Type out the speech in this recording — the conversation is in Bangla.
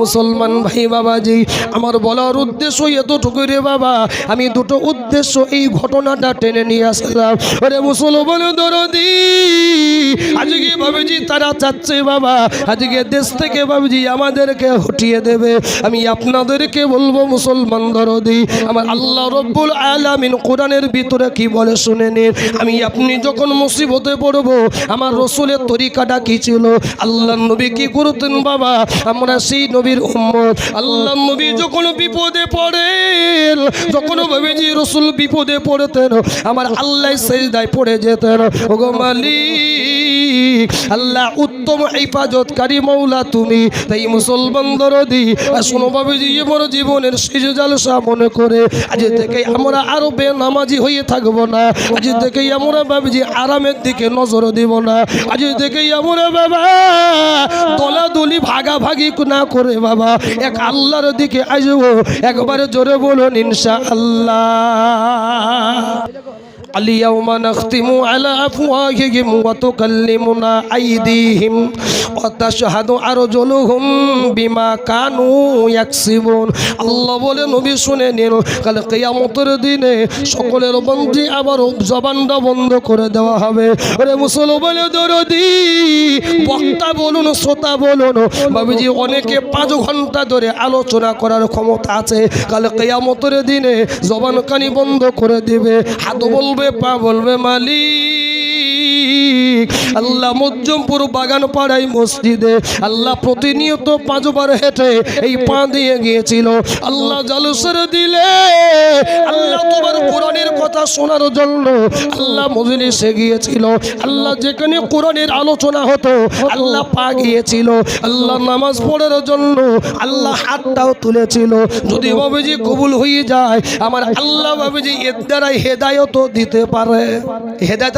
মুসলমান ভাই বাবাজি, আমার বলার উদ্দেশ্য এতটুকু রে বাবা। আমি দুটো উদ্দেশ্য এই ঘটনাটা টেনে নিয়ে আসলাম। ওরে মুসলমান দরদি, আজকে বাবাজি তারা চাচ্ছে বাবা আজকে দেশ থেকে বাবাজি আমাদেরকে হটিয়ে দেবে। আমি আপনাদেরকে বলবো মুসলমান দরদি, আমার আল্লাহ রব্বুল আলামিন কোরআনের ভিতরে কি বলে শুনে নিন। আমি আপনি যখন মুসিবতে পড়বো, আমার রসুলের তরিকাটা কি ছিল, আল্লাহ নবী কি করতেন বাবা, আমরা সেই নবীর উম্মত। আল্লাহ নবী যখন বিপদে পড়েন, যখন বাবাজি রসুল বিপদে পড়তেন, আমার আল্লাহ সেজদায় পড়ে যেতেন। ওগো মালিক, আল্লাহ উত্তম হিফাজতকারী মৌলা তুমি। তাই মুসলমান দরদি শোনো বাবাজি, আমার জীবনের শেষ জালসা মনে করে আজ থেকে আমরা আরো বেনামাজি হয়ে থাকবো না। আজ থেকেই আমরা বাবাজি আরামের দিকে নজর দিব না। আজ থেকেই আমরা বাবা দলাদলি ভাগাভাগি না করে বাবা এক আল্লাহর দিকে আসবো। একবারে জোরে বলুন ইনশাআল্লাহ। اليوم نختم على أفواههم وتكلمنا أيديهم وتشهد أرجلهم بما كانوا يكسبون। আল্লাহ বলে নবী শুনে নিন, কাল কিয়ামতের দিনে সকলের বন্ধি আবার জবানটা বন্ধ করে দেওয়া হবে। আরে মুসলমান দরদি, বক্তা বলুন শ্রোতা বলুন বাবুজি, অনেকে 5 ঘন্টা ধরে আলোচনা করার ক্ষমতা আছে, কাল কিয়ামতের দিনে জবানখানি বন্ধ করে দিবে। হাত বলবে, পা বলবে মালিক। আল্লাহ মজ্জমপুর বাগান পাড়াই মসজিদে আল্লাহ প্রতিনিয়ত 5 বার হেঁটে এই পা দিয়ে গিয়েছিল। আল্লাহ জালসার দিলে আল্লাহ তোমার কোরআনের কথা শোনার জন্য আল্লাহ মজলিসে গিয়েছিল। আল্লাহ যেখানে কোরআনের আলোচনা হতো আল্লাহ পা গিয়েছিল। আল্লাহ নামাজ পড়ার জন্য আল্লাহ হাতটাও তুলেছিল। যদি বাবুজি কবুল হয়ে যায়, আমার আল্লাহ বাবুজি এর দ্বারাই হেদায়েত দিতে পারে। হেদায়েত